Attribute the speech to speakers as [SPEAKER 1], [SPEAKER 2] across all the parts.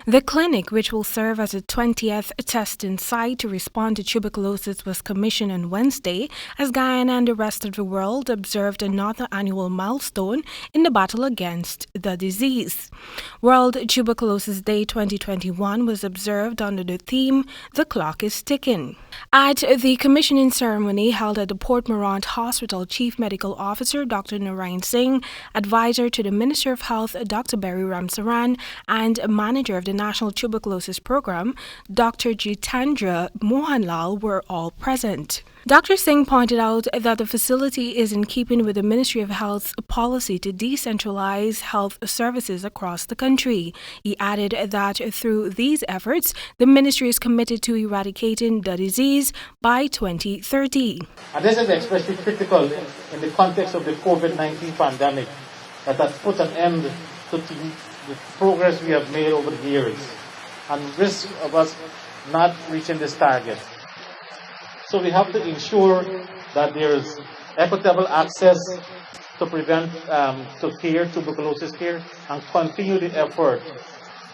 [SPEAKER 1] The clinic, which will serve as a 20th testing site to respond to tuberculosis, was commissioned on Wednesday as Guyana and the rest of the world observed another annual milestone in the battle against the disease. World Tuberculosis Day 2021 was observed under the theme, "The Clock is Ticking." At the commissioning ceremony held at the Port Mourant Hospital, Chief Medical Officer Dr. Narayan Singh, Advisor to the Minister of Health Dr. Barry Ramsaran, and Manager of the National Tuberculosis Program, Dr. Jitendra Mohanlal, were all present. Dr. Singh pointed out that the facility is in keeping with the Ministry of Health's policy to decentralize health services across the country. He added that through these efforts, the ministry is committed to eradicating the disease by 2030.
[SPEAKER 2] And this is especially critical in the context of the COVID-19 pandemic that has put an end to the progress we have made over the years and risk of us not reaching this target. So we have to ensure that there is equitable access to prevent tuberculosis care, and continue the effort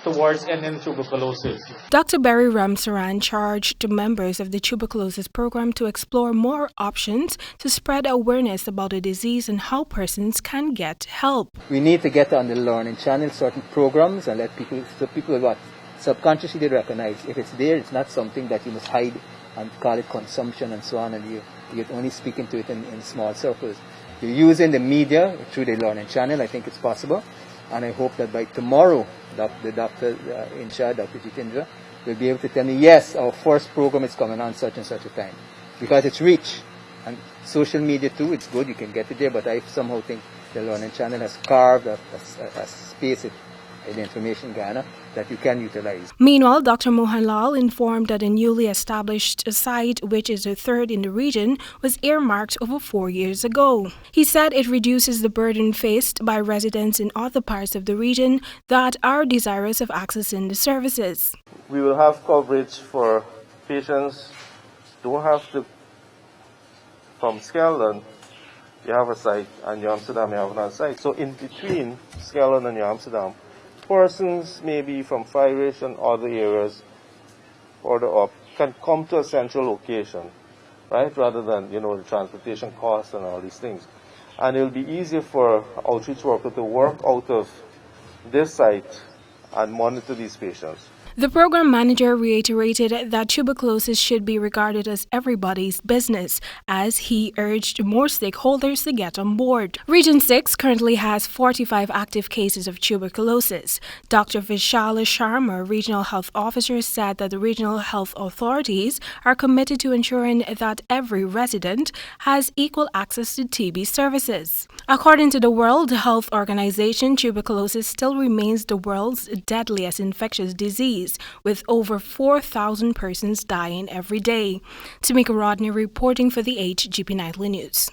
[SPEAKER 2] towards ending tuberculosis.
[SPEAKER 1] Dr. Barry Ramsaran charged the members of the tuberculosis program to explore more options to spread awareness about the disease and how persons can get help.
[SPEAKER 3] We need to get on the learning channel certain programs and let people, so people what subconsciously they recognize if it's there, it's not something that you must hide and call it consumption and so on, and you're only speaking to it in small circles. You're using the media through the learning channel. I think it's possible, and I hope that by tomorrow the doctor in charge, Dr. Jitendra, will be able to tell me, yes, our first program is coming on such and such a time, because it's reach. And social media too, it's good, you can get it there, but I somehow think the learning channel has carved a space in the information Guyana that you can utilize.
[SPEAKER 1] Meanwhile, Dr. Mohanlal informed that a newly established site, which is the third in the region, was earmarked over 4 years ago. He said it reduces the burden faced by residents in other parts of the region that are desirous of accessing the services.
[SPEAKER 4] We will have coverage for patients who don't have to from Skelton. You have a site, and New Amsterdam you have another site. So in between Skelton and New Amsterdam, persons maybe from Firish and other areas further up can come to a central location, right? Rather than, the transportation costs and all these things. And it'll be easier for outreach worker to work out of this site and monitor these patients.
[SPEAKER 1] The program manager reiterated that tuberculosis should be regarded as everybody's business, as he urged more stakeholders to get on board. Region 6 currently has 45 active cases of tuberculosis. Dr. Vishala Sharma, Regional Health Officer, said that the regional health authorities are committed to ensuring that every resident has equal access to TB services. According to the World Health Organization, tuberculosis still remains the world's deadliest infectious disease, with over 4,000 persons dying every day. Tamika Rodney reporting for the HGP Nightly News.